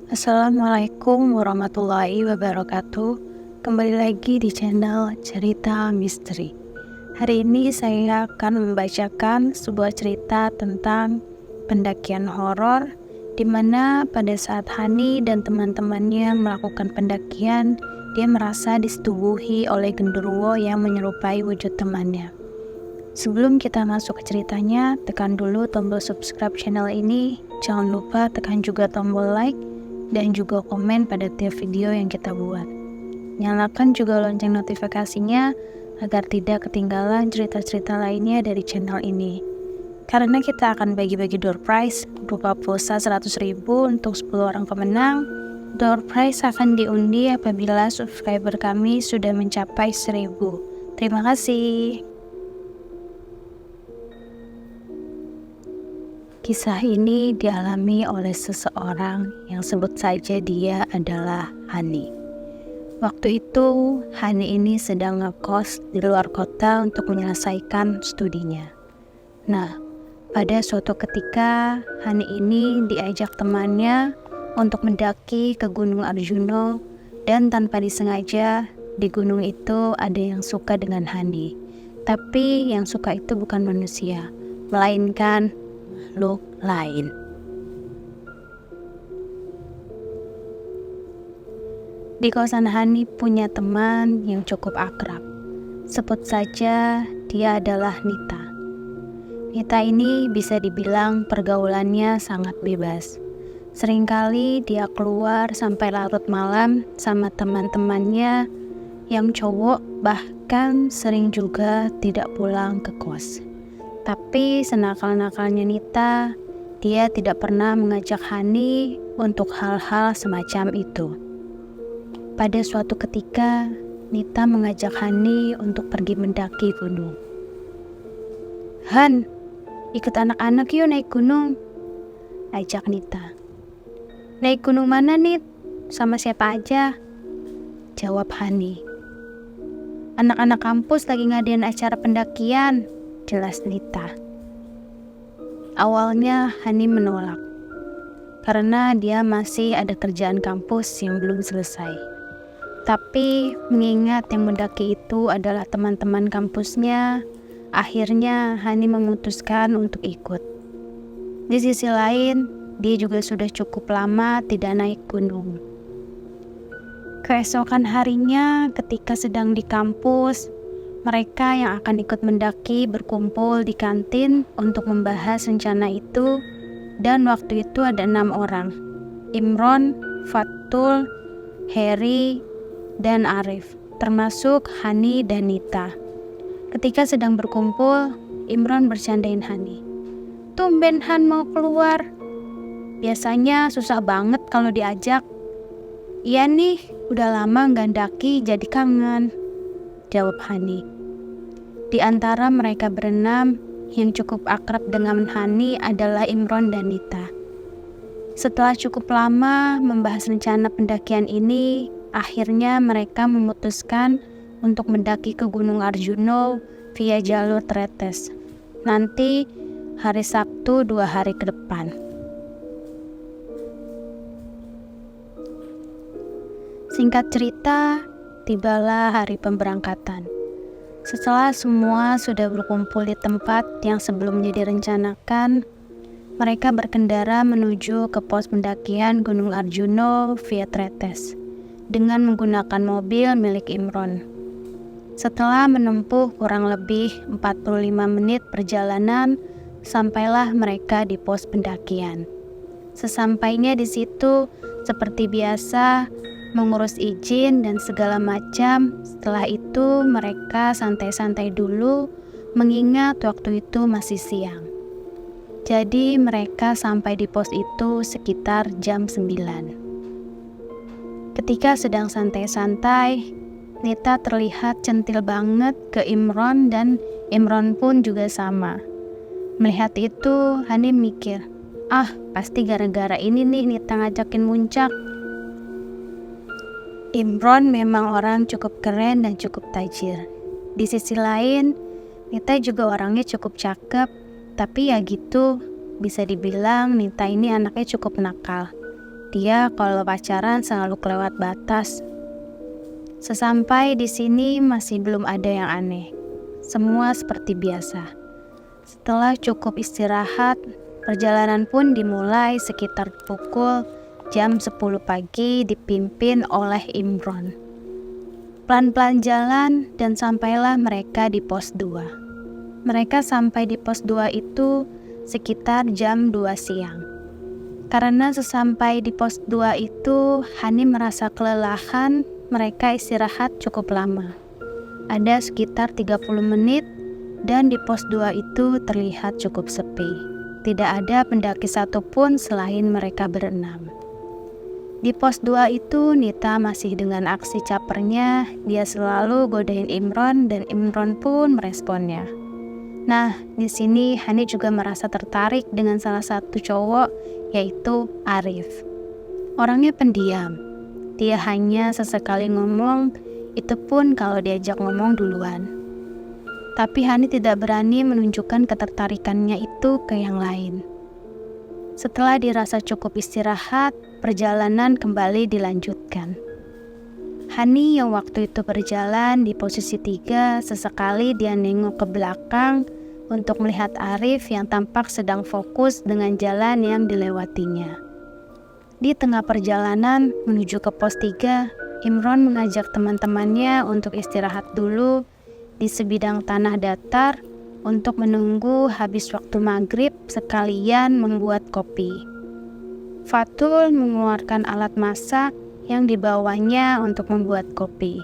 Assalamualaikum warahmatullahi wabarakatuh. Kembali lagi di channel Cerita Misteri. Hari ini saya akan membacakan sebuah cerita tentang pendakian horor, di mana pada saat Hani dan teman-temannya melakukan pendakian, dia merasa disetubuhi oleh genderuwo yang menyerupai wujud temannya. Sebelum kita masuk ke ceritanya, tekan dulu tombol subscribe channel ini. Jangan lupa tekan juga tombol like dan juga komen pada tiap video yang kita buat. Nyalakan juga lonceng notifikasinya agar tidak ketinggalan cerita-cerita lainnya dari channel ini. Karena kita akan bagi-bagi door prize berupa pulsa 100.000 untuk 10 orang pemenang. Door prize akan diundi apabila subscriber kami sudah mencapai 1.000. Terima kasih. Kisah ini dialami oleh seseorang yang sebut saja dia adalah Hani. Waktu itu, Hani ini sedang ngekos di luar kota untuk menyelesaikan studinya. Nah, pada suatu ketika, Hani ini diajak temannya untuk mendaki ke Gunung Arjuno, dan tanpa disengaja, di gunung itu ada yang suka dengan Hani. Tapi yang suka itu bukan manusia, melainkan makhluk lain. Di kosan Hani punya teman yang cukup akrab. Sebut saja dia adalah Nita. Nita ini bisa dibilang pergaulannya sangat bebas. Seringkali dia keluar sampai larut malam sama teman-temannya yang cowok, bahkan sering juga tidak pulang ke kos. Tapi senakal-nakalnya Nita, dia tidak pernah mengajak Hani untuk hal-hal semacam itu. Pada suatu ketika, Nita mengajak Hani untuk pergi mendaki gunung. "Han, ikut anak-anak yuk naik gunung," ajak Nita. "Naik gunung mana, Nit? Sama siapa aja?" jawab Hani. "Anak-anak kampus lagi ngadain acara pendakian," jelas Nita. Awalnya Hani menolak karena dia masih ada kerjaan kampus yang belum selesai. Tapi mengingat yang mendaki itu adalah teman-teman kampusnya, akhirnya Hani memutuskan untuk ikut. Di sisi lain, dia juga sudah cukup lama tidak naik gunung. Keesokan harinya ketika sedang di kampus, mereka yang akan ikut mendaki berkumpul di kantin untuk membahas rencana itu, dan waktu itu ada 6 orang. Imron, Fatul, Heri, dan Arif, termasuk Hani dan Nita. Ketika sedang berkumpul, Imron bercandain Hani. "Tumben Han mau keluar. Biasanya susah banget kalau diajak." "Iya nih, udah lama nggak daki jadi kangen," jawab Hani. Di antara mereka berenam, yang cukup akrab dengan Hani adalah Imron dan Nita. Setelah cukup lama membahas rencana pendakian ini, akhirnya mereka memutuskan untuk mendaki ke Gunung Arjuno via jalur Tretes. Nanti hari Sabtu 2 hari ke depan. Singkat cerita, tibalah hari pemberangkatan. Setelah semua sudah berkumpul di tempat yang sebelumnya direncanakan, mereka berkendara menuju ke pos pendakian Gunung Arjuno via Tretes dengan menggunakan mobil milik Imron. Setelah menempuh kurang lebih 45 menit perjalanan, sampailah mereka di pos pendakian. Sesampainya di situ, seperti biasa, mengurus izin dan segala macam. Setelah itu mereka santai-santai dulu, mengingat waktu itu masih siang. Jadi mereka sampai di pos itu sekitar jam 9. Ketika sedang santai-santai, Nita terlihat centil banget ke Imron, dan Imron pun juga sama. Melihat itu, Hani mikir, pasti gara-gara ini nih Nita ngajakin muncak. Imron memang orang cukup keren dan cukup tajir. Di sisi lain, Nita juga orangnya cukup cakep, tapi ya gitu, bisa dibilang Nita ini anaknya cukup nakal. Dia kalau pacaran selalu kelewat batas. Sesampai di sini masih belum ada yang aneh. Semua seperti biasa. Setelah cukup istirahat, perjalanan pun dimulai sekitar pukul jam 10 pagi dipimpin oleh Imron. Pelan-pelan jalan dan sampailah mereka di pos 2. Mereka sampai di pos 2 itu sekitar jam 2 siang. Karena sesampai di pos 2 itu, Hani merasa kelelahan, mereka istirahat cukup lama. Ada sekitar 30 menit dan di pos 2 itu terlihat cukup sepi. Tidak ada pendaki satupun selain mereka berenam. Di pos 2 itu Nita masih dengan aksi capernya, dia selalu godain Imron dan Imron pun meresponnya. Nah, di sini Hani juga merasa tertarik dengan salah satu cowok, yaitu Arif. Orangnya pendiam. Dia hanya sesekali ngomong, itu pun kalau diajak ngomong duluan. Tapi Hani tidak berani menunjukkan ketertarikannya itu ke yang lain. Setelah dirasa cukup istirahat, perjalanan kembali dilanjutkan. Hani yang waktu itu berjalan di posisi 3, sesekali dia nengok ke belakang untuk melihat Arif yang tampak sedang fokus dengan jalan yang dilewatinya. Di tengah perjalanan menuju ke pos 3, Imron mengajak teman-temannya untuk istirahat dulu di sebidang tanah datar untuk menunggu habis waktu maghrib sekalian membuat kopi. Fatul mengeluarkan alat masak yang dibawanya untuk membuat kopi.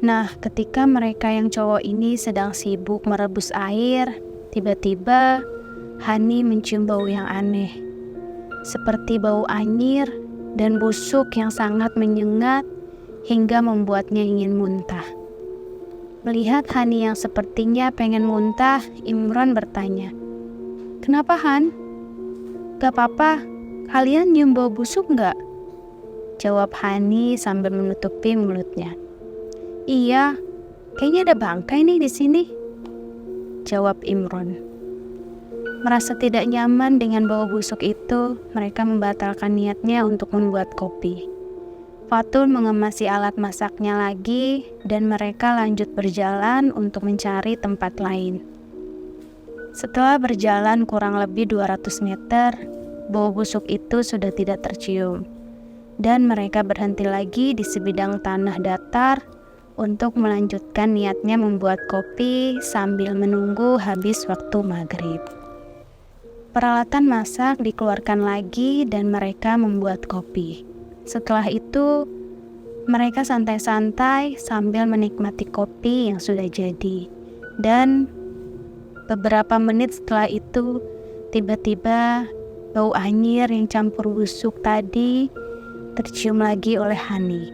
Nah, ketika mereka yang cowok ini sedang sibuk merebus air, tiba-tiba Hani mencium bau yang aneh. Seperti bau anyir dan busuk yang sangat menyengat hingga membuatnya ingin muntah. Melihat Hani yang sepertinya pengen muntah, Imron bertanya, "Kenapa, Han? Gak apa-apa, kalian nyium bau busuk gak?" Jawab Hani sambil menutupi mulutnya. "Iya, kayaknya ada bangkai nih di sini," jawab Imron. Merasa tidak nyaman dengan bau busuk itu, mereka membatalkan niatnya untuk membuat kopi. Fatul mengemasi alat masaknya lagi dan mereka lanjut berjalan untuk mencari tempat lain. Setelah berjalan kurang lebih 200 meter, bau busuk itu sudah tidak tercium. Dan mereka berhenti lagi di sebidang tanah datar untuk melanjutkan niatnya membuat kopi sambil menunggu habis waktu maghrib. Peralatan masak dikeluarkan lagi dan mereka membuat kopi. Setelah itu, mereka santai-santai sambil menikmati kopi yang sudah jadi. Dan beberapa menit setelah itu, tiba-tiba bau anyir yang campur busuk tadi tercium lagi oleh Hani.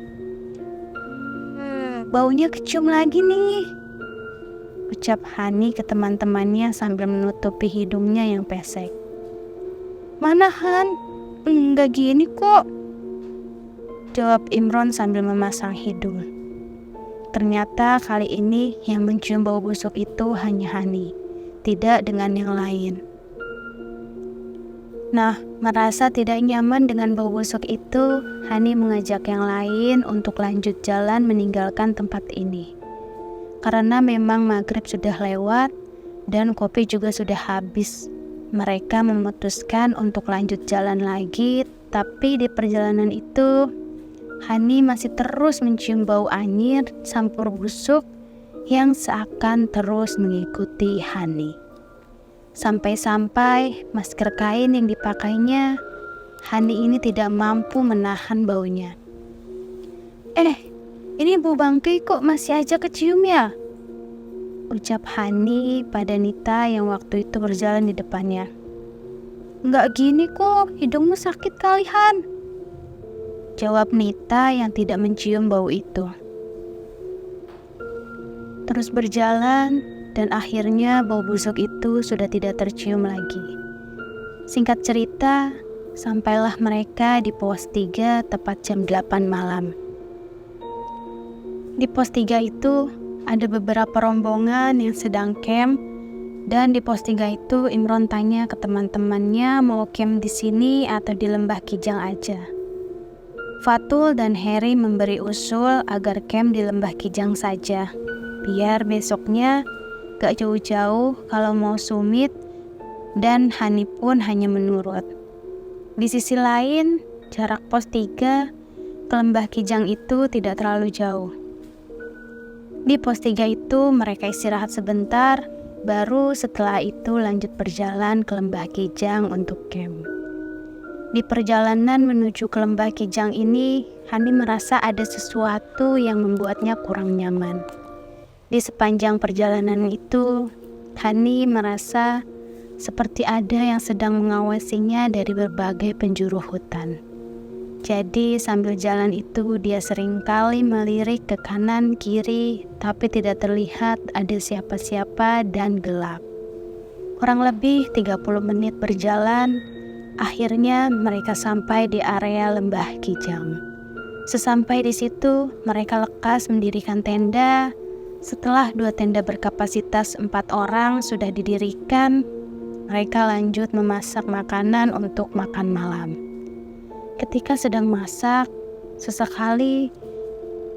"Baunya kecium lagi nih," ucap Hani ke teman-temannya sambil menutupi hidungnya yang pesek. "Mana, Han? Enggak gini kok," jawab Imron sambil memasang hidung. Ternyata kali ini yang mencium bau busuk itu hanya Hani, tidak dengan yang lain. Nah, merasa tidak nyaman dengan bau busuk itu, Hani mengajak yang lain untuk lanjut jalan meninggalkan tempat ini. Karena memang maghrib sudah lewat dan kopi juga sudah habis. Mereka memutuskan untuk lanjut jalan lagi, tapi di perjalanan itu, Hani masih terus mencium bau anyir campur busuk yang seakan terus mengikuti Hani. Sampai-sampai masker kain yang dipakainya, Hani ini tidak mampu menahan baunya. Ini bau bangkai kok masih aja kecium ya?" ucap Hani pada Nita yang waktu itu berjalan di depannya. "Nggak gini kok, hidungmu sakit kali, Han," jawab Nita yang tidak mencium bau itu. Terus berjalan, dan akhirnya bau busuk itu sudah tidak tercium lagi. Singkat cerita, sampailah mereka di pos 3 tepat jam 8 malam. Di pos 3 itu ada beberapa rombongan yang sedang camp Dan di pos 3 itu Imron tanya ke teman-temannya mau camp di sini atau di Lembah Kijang aja. Fatul dan Harry memberi usul agar camp di Lembah Kijang saja, biar besoknya gak jauh-jauh kalau mau summit, dan Hani pun hanya menurut. Di sisi lain, jarak pos 3 ke Lembah Kijang itu tidak terlalu jauh. Di pos 3 itu mereka istirahat sebentar, baru setelah itu lanjut berjalan ke Lembah Kijang untuk camp. Di perjalanan menuju ke Lembah Kijang ini, Hani merasa ada sesuatu yang membuatnya kurang nyaman. Di sepanjang perjalanan itu, Hani merasa seperti ada yang sedang mengawasinya dari berbagai penjuru hutan. Jadi sambil jalan itu dia seringkali melirik ke kanan kiri, tapi tidak terlihat ada siapa-siapa dan gelap. Kurang lebih 30 menit berjalan, akhirnya mereka sampai di area Lembah Kijang. Sesampai di situ, mereka lekas mendirikan tenda. Setelah 2 tenda berkapasitas 4 orang sudah didirikan, mereka lanjut memasak makanan untuk makan malam. Ketika sedang masak, sesekali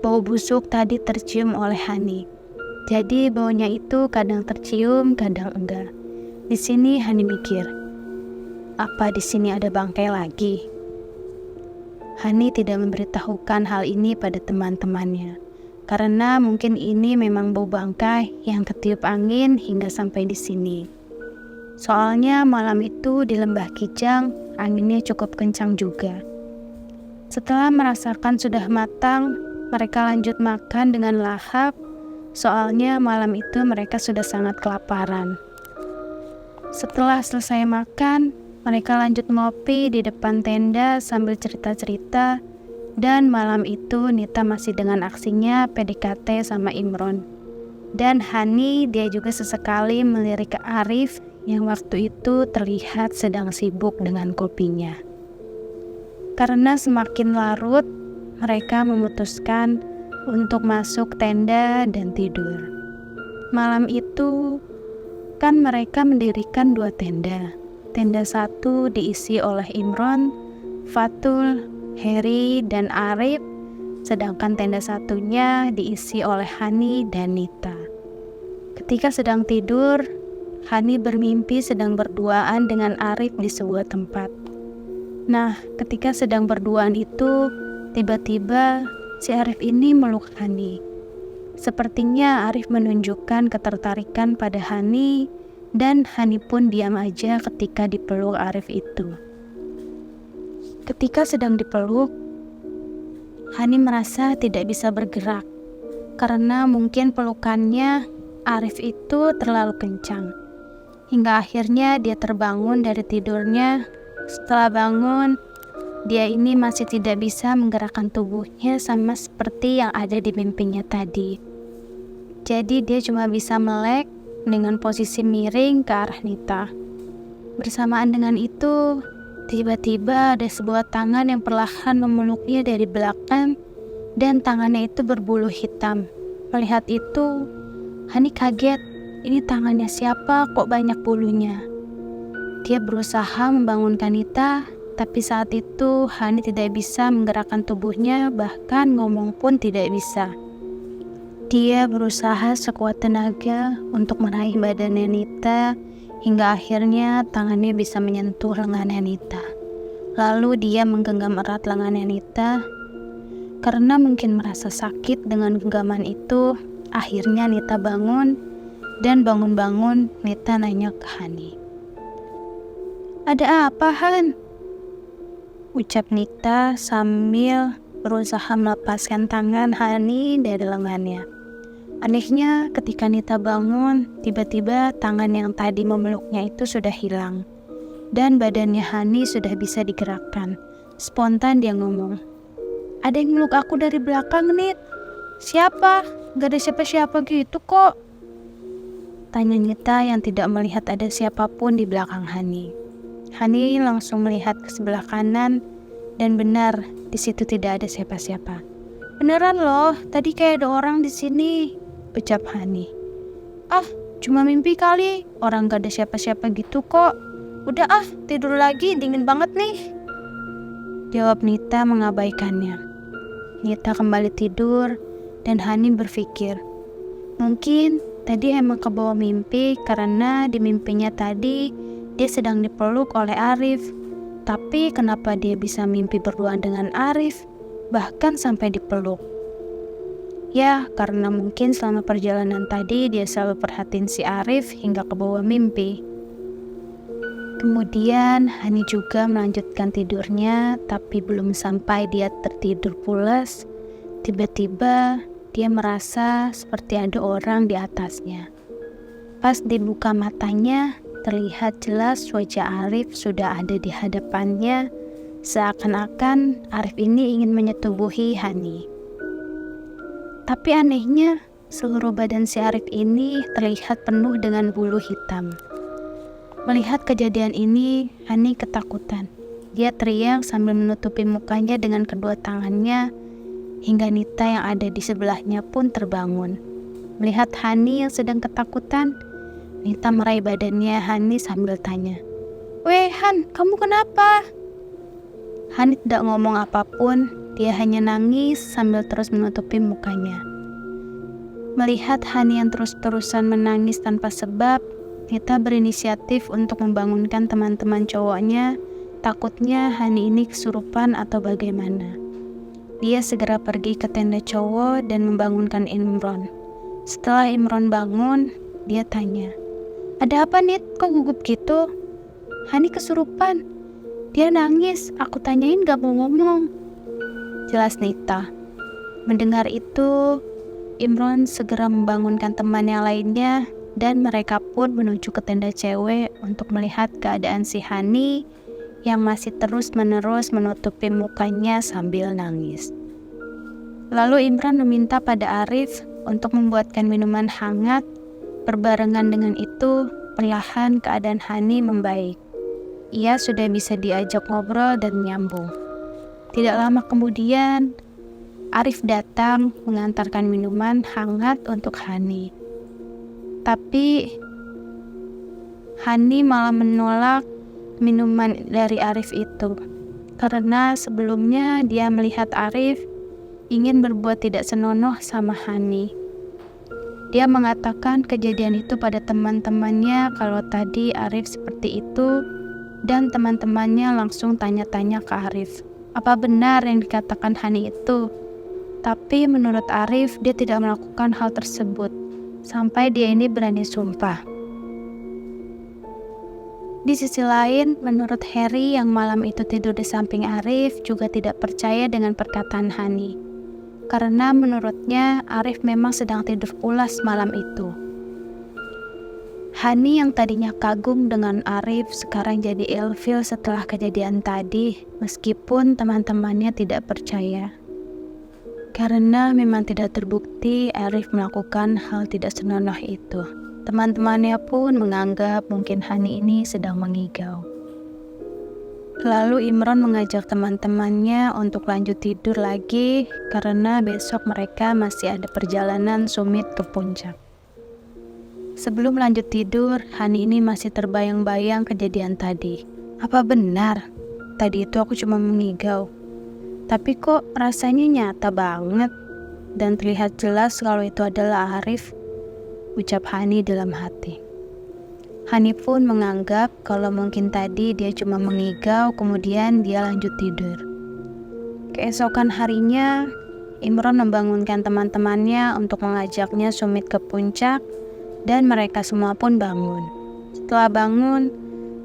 bau busuk tadi tercium oleh Hani. Jadi baunya itu kadang tercium, kadang enggak. Di sini Hani mikir, apa di sini ada bangkai lagi? Hani tidak memberitahukan hal ini pada teman-temannya, karena mungkin ini memang bau bangkai yang tertiup angin hingga sampai di sini. Soalnya malam itu di Lembah Kijang, anginnya cukup kencang juga. Setelah merasakan sudah matang, mereka lanjut makan dengan lahap, soalnya malam itu mereka sudah sangat kelaparan. Setelah selesai makan, mereka lanjut ngopi di depan tenda sambil cerita-cerita, dan malam itu Nita masih dengan aksinya PDKT sama Imron. Dan Hani dia juga sesekali melirik ke Arif yang waktu itu terlihat sedang sibuk dengan kopinya. Karena semakin larut, mereka memutuskan untuk masuk tenda dan tidur. Malam itu kan mereka mendirikan 2 tenda. Tenda 1 diisi oleh Imron, Fatul, Harry, dan Arif, sedangkan tenda satunya diisi oleh Hani dan Nita. Ketika sedang tidur, Hani bermimpi sedang berduaan dengan Arif di sebuah tempat. Nah, ketika sedang berduaan itu, tiba-tiba si Arif ini meluk Hani. Sepertinya Arif menunjukkan ketertarikan pada Hani, dan Hani pun diam aja ketika dipeluk Arif itu. Ketika sedang dipeluk, Hani merasa tidak bisa bergerak, karena mungkin pelukannya Arif itu terlalu kencang. Hingga akhirnya dia terbangun dari tidurnya. Setelah bangun, dia ini masih tidak bisa menggerakkan tubuhnya sama seperti yang ada di mimpinya tadi. Jadi dia cuma bisa melek dengan posisi miring ke arah Nita. Bersamaan dengan itu, tiba-tiba ada sebuah tangan yang perlahan memeluknya dari belakang, dan tangannya itu berbulu hitam. Melihat itu, Hani kaget. Ini tangannya siapa kok banyak bulunya? Dia berusaha membangunkan Nita, tapi saat itu Hani tidak bisa menggerakkan tubuhnya, bahkan ngomong pun tidak bisa. Dia berusaha sekuat tenaga untuk meraih badannya Nita, hingga akhirnya tangannya bisa menyentuh lengannya Nita. Lalu dia menggenggam erat lengannya Nita. Karena mungkin merasa sakit dengan genggaman itu, akhirnya Nita bangun, dan bangun-bangun Nita nanya ke Hani. "Ada apa, Han?" ucap Nita sambil berusaha melepaskan tangan Hani dari lengannya. Anehnya, ketika Nita bangun, tiba-tiba tangan yang tadi memeluknya itu sudah hilang, dan badannya Hani sudah bisa digerakkan. Spontan dia ngomong, "Ada yang meluk aku dari belakang, Nit." "Siapa? Gak ada siapa-siapa gitu kok," tanya Nita yang tidak melihat ada siapapun di belakang Hani. Hani langsung melihat ke sebelah kanan, dan benar, di situ tidak ada siapa-siapa. "Beneran loh, tadi kayak ada orang di sini," ucap Hani. "Ah, Cuma mimpi kali, orang gak ada siapa-siapa gitu kok. Udah tidur lagi, dingin banget nih. Jawab Nita mengabaikannya. Nita kembali tidur dan Hani berpikir, mungkin tadi emang kebawa mimpi karena di mimpinya tadi dia sedang dipeluk oleh Arif. Tapi kenapa dia bisa mimpi berduaan dengan Arif, bahkan sampai dipeluk? Ya, karena mungkin selama perjalanan tadi dia selalu perhatiin si Arif hingga kebawa mimpi. Kemudian Hani juga melanjutkan tidurnya, tapi belum sampai dia tertidur pulas, tiba-tiba dia merasa seperti ada orang di atasnya. Pas dibuka matanya, terlihat jelas wajah Arif sudah ada di hadapannya, seakan-akan Arif ini ingin menyetubuhi Hani. Tapi anehnya, seluruh badan si Arif ini terlihat penuh dengan bulu hitam. Melihat kejadian ini, Hani ketakutan. Dia teriak sambil menutupi mukanya dengan kedua tangannya, hingga Nita yang ada di sebelahnya pun terbangun. Melihat Hani yang sedang ketakutan, Nita meraih badannya Hani sambil tanya, "Weh Han, kamu kenapa?" Hani tidak ngomong apapun, dia hanya nangis sambil terus menutupi mukanya. Melihat Hani yang terus-terusan menangis tanpa sebab, Nita berinisiatif untuk membangunkan teman-teman cowoknya, takutnya Hani ini kesurupan atau bagaimana. Dia segera pergi ke tenda cowok dan membangunkan Imron. Setelah Imron bangun, dia tanya, "Ada apa Nit? Kok gugup gitu?" "Hani kesurupan. Dia nangis, aku tanyain gak mau ngomong," jelas Nita. Mendengar itu, Imron segera membangunkan teman yang lainnya dan mereka pun menuju ke tenda cewek untuk melihat keadaan si Hani yang masih terus-menerus menutupi mukanya sambil nangis. Lalu Imran meminta pada Arif untuk membuatkan minuman hangat. Berbarengan dengan itu, perlahan keadaan Hani membaik. Ia sudah bisa diajak ngobrol dan nyambung. Tidak lama kemudian, Arif datang mengantarkan minuman hangat untuk Hani. Tapi Hani malah menolak minuman dari Arif itu, karena sebelumnya dia melihat Arif ingin berbuat tidak senonoh sama Hani. Dia mengatakan kejadian itu pada teman-temannya kalau tadi Arif seperti itu, dan teman-temannya langsung tanya-tanya ke Arif, apa benar yang dikatakan Hani itu? Tapi menurut Arif, dia tidak melakukan hal tersebut, sampai dia ini berani sumpah. Di sisi lain, menurut Harry yang malam itu tidur di samping Arif juga tidak percaya dengan perkataan Hani. Karena menurutnya Arif memang sedang tidur pulas malam itu. Hani yang tadinya kagum dengan Arif sekarang jadi ilfil setelah kejadian tadi, meskipun teman-temannya tidak percaya. Karena memang tidak terbukti Arif melakukan hal tidak senonoh itu. Teman-temannya pun menganggap mungkin Hani ini sedang mengigau. Lalu Imron mengajak teman-temannya untuk lanjut tidur lagi karena besok mereka masih ada perjalanan summit ke puncak. Sebelum lanjut tidur, Hani ini masih terbayang-bayang kejadian tadi. Apa benar? Tadi itu aku cuma mengigau. Tapi kok rasanya nyata banget dan terlihat jelas kalau itu adalah Arif, ucap Hani dalam hati. Hani pun menganggap kalau mungkin tadi dia cuma mengigau, kemudian dia lanjut tidur. Keesokan harinya, Imron membangunkan teman-temannya untuk mengajaknya summit ke puncak, dan mereka semua pun bangun. Setelah bangun,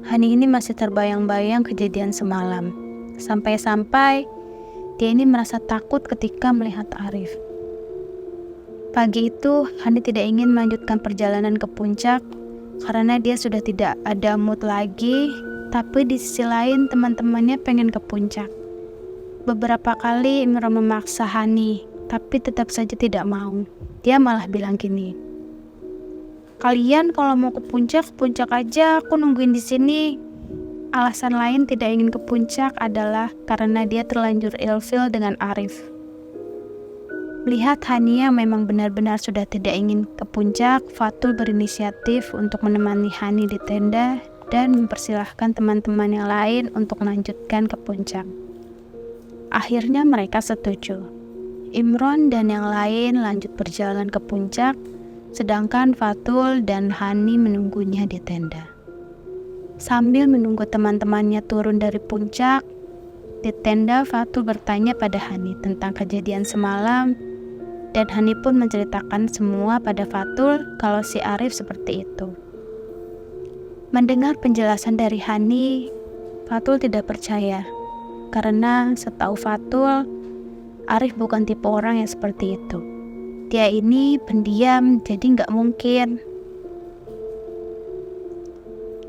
Hani ini masih terbayang-bayang kejadian semalam. Sampai-sampai, dia ini merasa takut ketika melihat Arif. Pagi itu, Hani tidak ingin melanjutkan perjalanan ke puncak, karena dia sudah tidak ada mood lagi, tapi di sisi lain teman-temannya pengen ke puncak. Beberapa kali Imran memaksa Hani, tapi tetap saja tidak mau. Dia malah bilang gini, "Kalian kalau mau ke puncak aja, aku nungguin di sini." Alasan lain tidak ingin ke puncak adalah karena dia terlanjur ilfil dengan Arif. Melihat Hani yang memang benar-benar sudah tidak ingin ke puncak, Fatul berinisiatif untuk menemani Hani di tenda dan mempersilahkan teman-teman yang lain untuk melanjutkan ke puncak. Akhirnya mereka setuju. Imron dan yang lain lanjut berjalan ke puncak, sedangkan Fatul dan Hani menunggunya di tenda. Sambil menunggu teman-temannya turun dari puncak, di tenda Fatul bertanya pada Hani tentang kejadian semalam, dan Hani pun menceritakan semua pada Fatul kalau si Arif seperti itu. Mendengar penjelasan dari Hani, Fatul tidak percaya, karena setahu Fatul, Arif bukan tipe orang yang seperti itu. Dia ini pendiam, jadi nggak mungkin.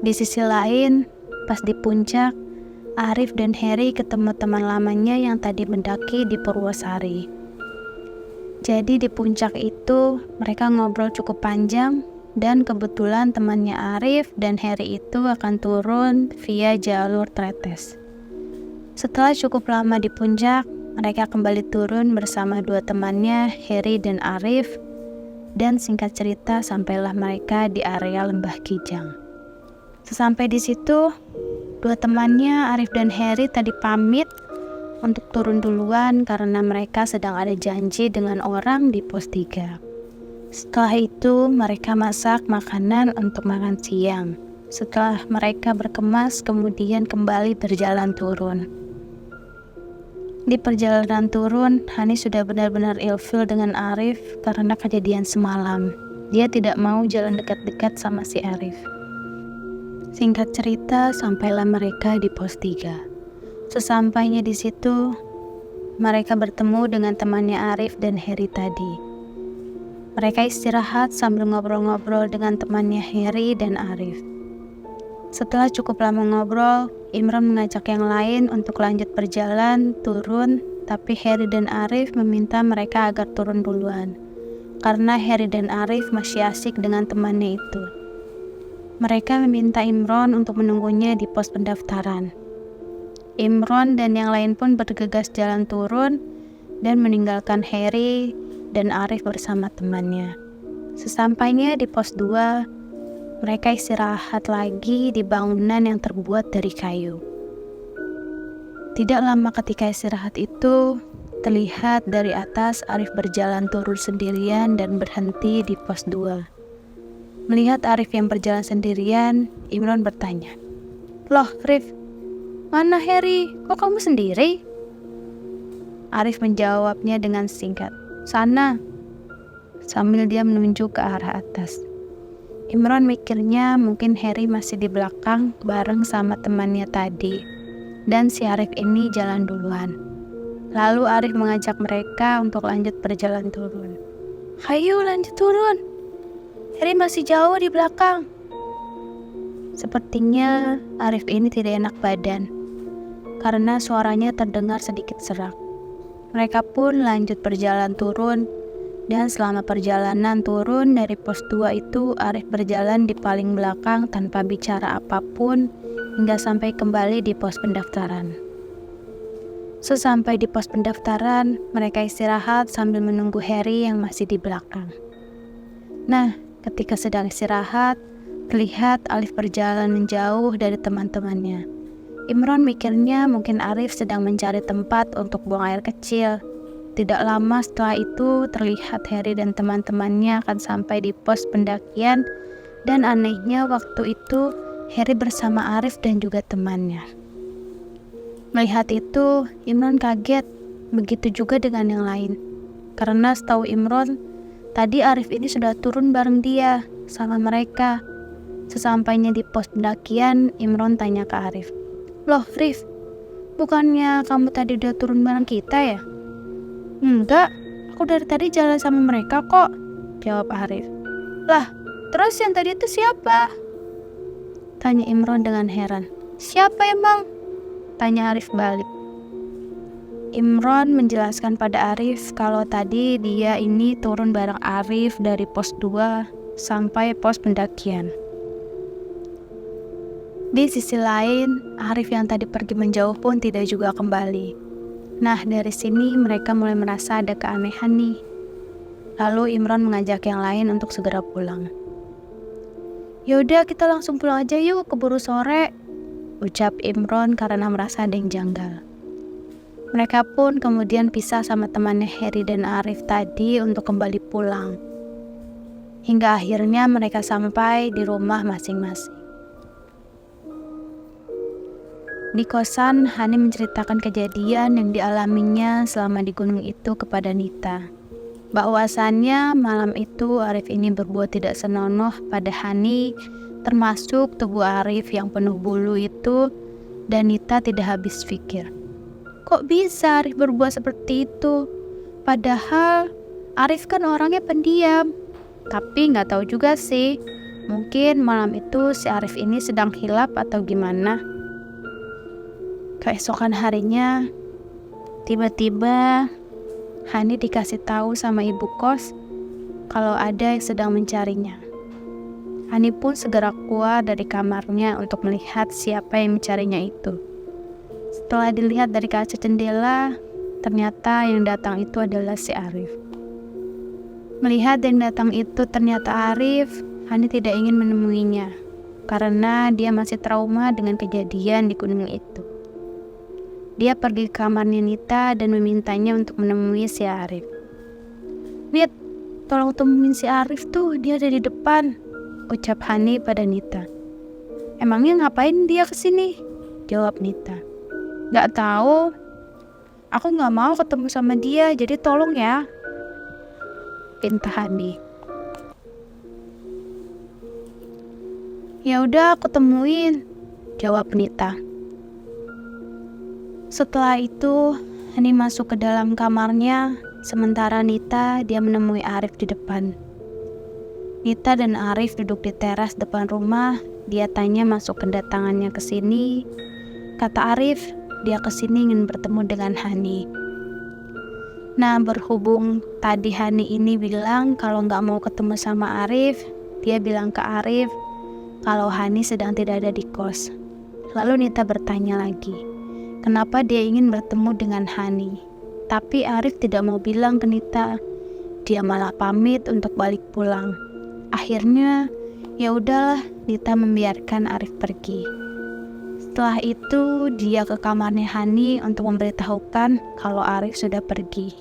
Di sisi lain, pas di puncak, Arif dan Heri ketemu teman lamanya yang tadi mendaki di Purwosari. Jadi di puncak itu, mereka ngobrol cukup panjang, dan kebetulan temannya Arif dan Heri itu akan turun via jalur Tretes. Setelah cukup lama di puncak, mereka kembali turun bersama dua temannya, Heri dan Arif, dan singkat cerita sampailah mereka di area Lembah Kijang. Sesampai di situ, dua temannya Arif dan Heri tadi pamit untuk turun duluan karena mereka sedang ada janji dengan orang di pos 3. Setelah itu, mereka masak makanan untuk makan siang. Setelah mereka berkemas, kemudian kembali berjalan turun. Di perjalanan turun, Hani sudah benar-benar ilfil dengan Arif karena kejadian semalam. Dia tidak mau jalan dekat-dekat sama si Arif. Singkat cerita, sampailah mereka di pos 3. Sesampainya di situ, mereka bertemu dengan temannya Arif dan Heri tadi. Mereka istirahat sambil ngobrol-ngobrol dengan temannya Heri dan Arif. Setelah cukup lama ngobrol, Imron mengajak yang lain untuk lanjut berjalan, turun, tapi Heri dan Arif meminta mereka agar turun duluan, karena Heri dan Arif masih asik dengan temannya itu. Mereka meminta Imron untuk menunggunya di pos pendaftaran. Imron dan yang lain pun bergegas jalan turun dan meninggalkan Heri dan Arif bersama temannya. Sesampainya di pos 2, mereka istirahat lagi di bangunan yang terbuat dari kayu. Tidak lama ketika istirahat itu, terlihat dari atas Arif berjalan turun sendirian dan berhenti di pos 2. Melihat Arif yang berjalan sendirian, Imron bertanya, "Loh, Rif, mana Heri? Kok kamu sendiri?" Arif menjawabnya dengan singkat, "Sana," sambil dia menunjuk ke arah atas. Imron mikirnya mungkin Heri masih di belakang bareng sama temannya tadi, dan si Arif ini jalan duluan. Lalu Arif mengajak mereka untuk lanjut berjalan turun. "Hayu lanjut turun, Heri masih jauh di belakang." Sepertinya Arif ini tidak enak badan, karena suaranya terdengar sedikit serak. Mereka pun lanjut berjalan turun, dan selama perjalanan turun dari pos 2 itu, Arif berjalan di paling belakang tanpa bicara apapun hingga sampai kembali di pos pendaftaran. Sesampai di pos pendaftaran, mereka istirahat sambil menunggu Heri yang masih di belakang. Nah, ketika sedang istirahat, terlihat Arif berjalan menjauh dari teman-temannya. Imron mikirnya mungkin Arif sedang mencari tempat untuk buang air kecil. Tidak lama setelah itu, terlihat Heri dan teman-temannya akan sampai di pos pendakian, dan anehnya waktu itu Heri bersama Arif dan juga temannya. Melihat itu, Imron kaget, begitu juga dengan yang lain. Karena setahu Imron, tadi Arif ini sudah turun bareng dia, sama mereka. Sesampainya di pos pendakian, Imron tanya ke Arif, "Loh Rif, bukannya kamu tadi udah turun bareng kita ya?" "Enggak, aku dari tadi jalan sama mereka kok," jawab Arif. "Lah, terus yang tadi itu siapa?" tanya Imron dengan heran. "Siapa emang?" tanya Arif balik. Imron menjelaskan pada Arif kalau tadi dia ini turun bareng Arif dari pos 2 sampai pos pendakian. Di sisi lain, Arif yang tadi pergi menjauh pun tidak juga kembali. Nah, dari sini mereka mulai merasa ada keanehan nih. Lalu Imron mengajak yang lain untuk segera pulang. "Yaudah, kita langsung pulang aja yuk, keburu sore," ucap Imron karena merasa ada yang janggal. Mereka pun kemudian pisah sama temannya Heri dan Arif tadi untuk kembali pulang. Hingga akhirnya mereka sampai di rumah masing-masing. Di kosan, Hani menceritakan kejadian yang dialaminya selama di gunung itu kepada Nita. Bahwasannya malam itu Arif ini berbuat tidak senonoh pada Hani, termasuk tubuh Arif yang penuh bulu itu, dan Nita tidak habis pikir. Kok bisa Arif berbuat seperti itu? Padahal Arif kan orangnya pendiam. Tapi nggak tahu juga sih, mungkin malam itu si Arif ini sedang hilap atau gimana. Keesokan harinya, tiba-tiba Hani dikasih tahu sama ibu kos kalau ada yang sedang mencarinya. Hani pun segera keluar dari kamarnya untuk melihat siapa yang mencarinya itu. Setelah dilihat dari kaca jendela, ternyata yang datang itu adalah si Arif. Melihat yang datang itu ternyata Arif, Hani tidak ingin menemuinya karena dia masih trauma dengan kejadian di gunung itu. Dia pergi ke kamarnya Nita dan memintanya untuk menemui si Arif. "Nit, tolong temuin si Arif tuh, dia ada di depan," ucap Hani pada Nita. "Emangnya ngapain dia kesini?" jawab Nita. "Gak tahu. Aku gak mau ketemu sama dia, jadi tolong ya," pinta Hani. "Ya udah, aku temuin," jawab Nita. Setelah itu, Hani masuk ke dalam kamarnya, sementara Nita dia menemui Arif di depan. Nita dan Arif duduk di teras depan rumah. Dia tanya masuk kedatangannya ke sini. Kata Arif, dia ke sini ingin bertemu dengan Hani. Nah, berhubung tadi Hani ini bilang kalau nggak mau ketemu sama Arif, dia bilang ke Arif kalau Hani sedang tidak ada di kos. Lalu Nita bertanya lagi, kenapa dia ingin bertemu dengan Hani. Tapi Arif tidak mau bilang ke Nita. Dia malah pamit untuk balik pulang. Akhirnya, ya udahlah, Nita membiarkan Arif pergi. Setelah itu, dia ke kamarnya Hani untuk memberitahukan kalau Arif sudah pergi.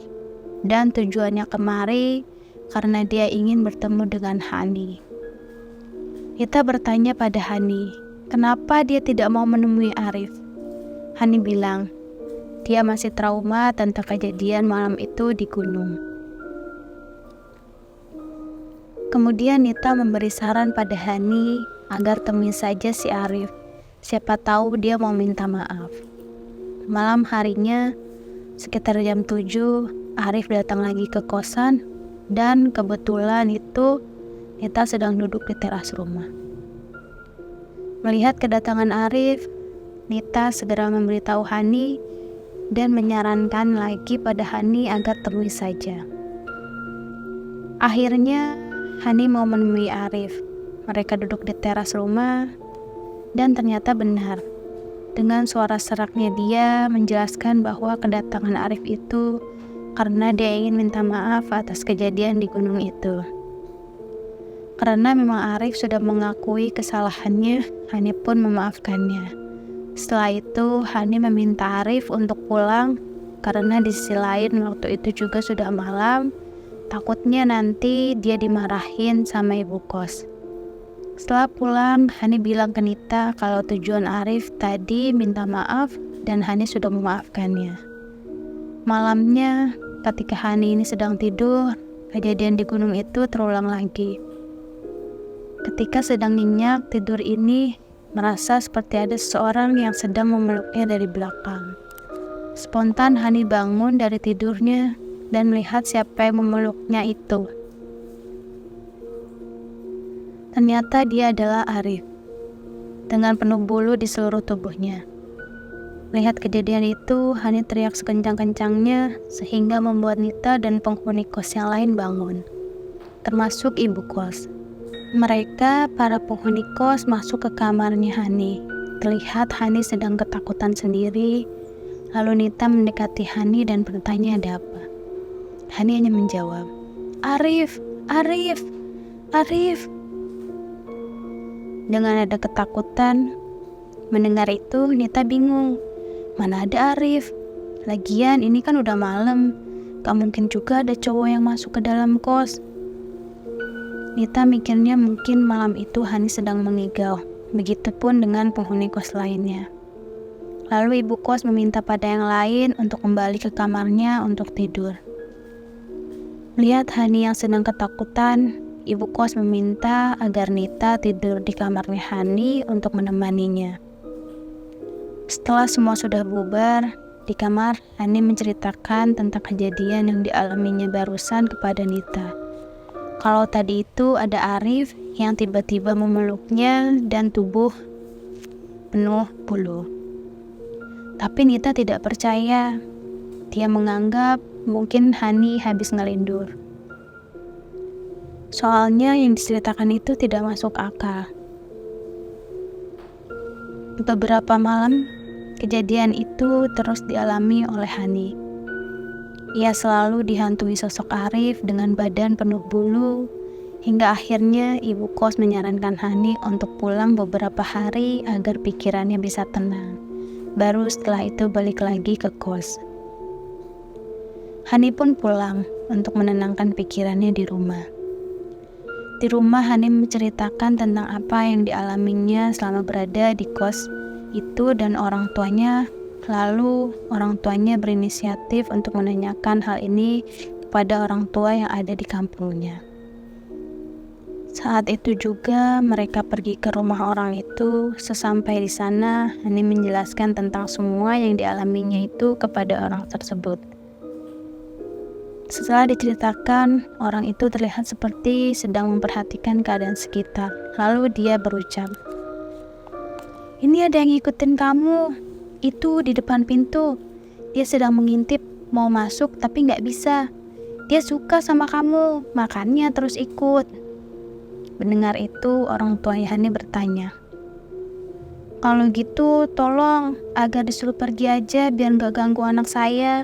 Dan tujuannya kemari karena dia ingin bertemu dengan Hani. Nita bertanya pada Hani, kenapa dia tidak mau menemui Arif? Hani bilang, dia masih trauma tentang kejadian malam itu di gunung. Kemudian Nita memberi saran pada Hani agar temui saja si Arif. Siapa tahu dia mau minta maaf. Malam harinya, sekitar jam 7, Arif datang lagi ke kosan dan kebetulan itu Nita sedang duduk di teras rumah. Melihat kedatangan Arif, Nita segera memberitahu Hani dan menyarankan lagi pada Hani agar temui saja. Akhirnya Hani mau menemui Arif. Mereka duduk di teras rumah dan ternyata benar. Dengan suara seraknya dia menjelaskan bahwa kedatangan Arif itu karena dia ingin minta maaf atas kejadian di gunung itu. Karena memang Arif sudah mengakui kesalahannya, Hani pun memaafkannya. Setelah itu, Hani meminta Arif untuk pulang karena di sisi lain waktu itu juga sudah malam, takutnya nanti dia dimarahin sama ibu kos. Setelah pulang, Hani bilang ke Nita kalau tujuan Arif tadi minta maaf dan Hani sudah memaafkannya. Malamnya, ketika Hani ini sedang tidur, kejadian di gunung itu terulang lagi. Ketika sedang nyenyak tidur ini, merasa seperti ada seseorang yang sedang memeluknya dari belakang. Spontan Hani bangun dari tidurnya dan melihat siapa yang memeluknya itu. Ternyata dia adalah Arif, dengan penuh bulu di seluruh tubuhnya. Melihat kejadian itu, Hani teriak sekencang-kencangnya sehingga membuat Nita dan penghuni kos yang lain bangun, termasuk ibu kos. Mereka, para penghuni kos, masuk ke kamarnya Hani. Terlihat Hani sedang ketakutan sendiri. Lalu Nita mendekati Hani dan bertanya ada apa. Hani hanya menjawab, "Arif, Arif, Arif." Dengan ada ketakutan, mendengar itu Nita bingung. Mana ada Arif? Lagian ini kan udah malam. Gak mungkin juga ada cowok yang masuk ke dalam kos. Nita mikirnya mungkin malam itu Hani sedang mengigau. Begitupun dengan penghuni kos lainnya. Lalu ibu kos meminta pada yang lain untuk kembali ke kamarnya untuk tidur. Melihat Hani yang sedang ketakutan, ibu kos meminta agar Nita tidur di kamarnya Hani untuk menemaninya. Setelah semua sudah bubar, di kamar Hani menceritakan tentang kejadian yang dialaminya barusan kepada Nita. Kalau tadi itu ada Arif yang tiba-tiba memeluknya dan tubuh penuh bulu. Tapi Nita tidak percaya. Dia menganggap mungkin Hani habis ngelindur. Soalnya yang diceritakan itu tidak masuk akal. Beberapa malam, kejadian itu terus dialami oleh Hani. Ia selalu dihantui sosok Arif dengan badan penuh bulu, hingga akhirnya ibu kos menyarankan Hani untuk pulang beberapa hari agar pikirannya bisa tenang. Baru setelah itu balik lagi ke kos. Hani pun pulang untuk menenangkan pikirannya di rumah. Di rumah Hani menceritakan tentang apa yang dialaminya selama berada di kos itu dan orang tuanya. Lalu orang tuanya berinisiatif untuk menanyakan hal ini kepada orang tua yang ada di kampungnya. Saat itu juga mereka pergi ke rumah orang itu. Sesampai di sana, Hani menjelaskan tentang semua yang dialaminya itu kepada orang tersebut. Setelah diceritakan, orang itu terlihat seperti sedang memperhatikan keadaan sekitar. Lalu dia berucap, "Ini ada yang ngikutin kamu. Itu di depan pintu. Dia sedang mengintip mau masuk tapi gak bisa. Dia suka sama kamu, makanya terus ikut." Mendengar itu, orang tua Hani bertanya, "Kalau gitu tolong agar disuruh pergi aja biar gak ganggu anak saya."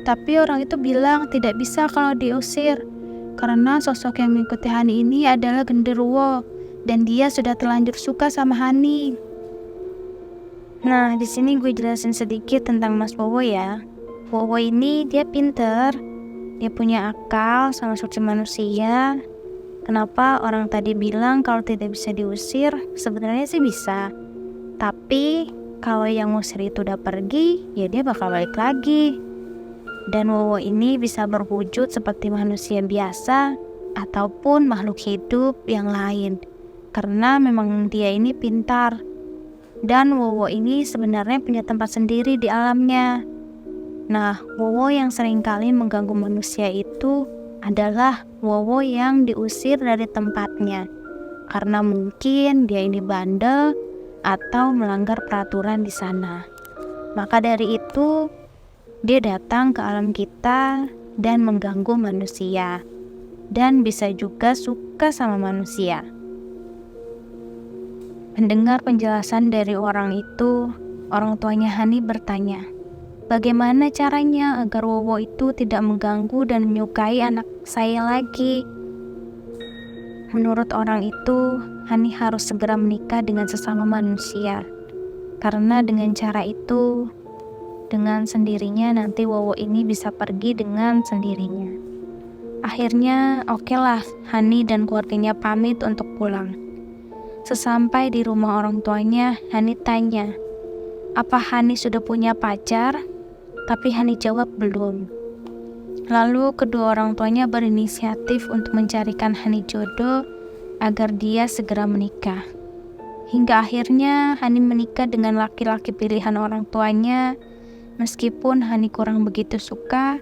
Tapi orang itu bilang tidak bisa kalau diusir, karena sosok yang mengikuti Hani ini adalah genderuwo, dan dia sudah terlanjur suka sama Hani. Nah, di sini gue jelasin sedikit tentang Mas Wowo ya. Wowo ini dia pinter, dia punya akal sama seperti manusia. Kenapa orang tadi bilang kalau tidak bisa diusir? Sebenarnya sih bisa. Tapi kalau yang ngusir itu udah pergi, ya dia bakal balik lagi. Dan Wowo ini bisa berwujud seperti manusia biasa ataupun makhluk hidup yang lain. Karena memang dia ini pintar. Dan Wowo ini sebenarnya punya tempat sendiri di alamnya. Nah, Wowo yang seringkali mengganggu manusia itu adalah Wowo yang diusir dari tempatnya. Karena mungkin dia ini bandel atau melanggar peraturan di sana. Maka dari itu, dia datang ke alam kita dan mengganggu manusia. Dan bisa juga suka sama manusia. Mendengar penjelasan dari orang itu, orang tuanya Hani bertanya, bagaimana caranya agar Wowo itu tidak mengganggu dan menyukai anak saya lagi? Menurut orang itu, Hani harus segera menikah dengan sesama manusia. Karena dengan cara itu, dengan sendirinya nanti Wowo ini bisa pergi dengan sendirinya. Akhirnya, okelah, Hani dan keluarganya pamit untuk pulang. Sesampai di rumah orang tuanya, Hani tanya, apa Hani sudah punya pacar? Tapi Hani jawab belum. Lalu kedua orang tuanya berinisiatif untuk mencarikan Hani jodoh agar dia segera menikah. Hingga akhirnya Hani menikah dengan laki-laki pilihan orang tuanya, meskipun Hani kurang begitu suka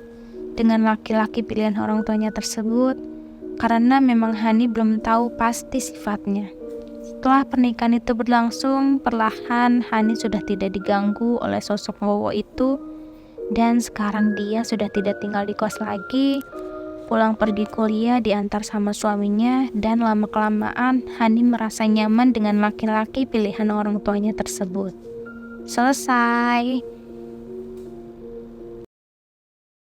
dengan laki-laki pilihan orang tuanya tersebut, karena memang Hani belum tahu pasti sifatnya. Setelah pernikahan itu berlangsung, perlahan Hani sudah tidak diganggu oleh sosok Wowo itu, dan sekarang dia sudah tidak tinggal di kos lagi, pulang pergi kuliah diantar sama suaminya, dan lama-kelamaan Hani merasa nyaman dengan laki-laki pilihan orang tuanya tersebut. Selesai.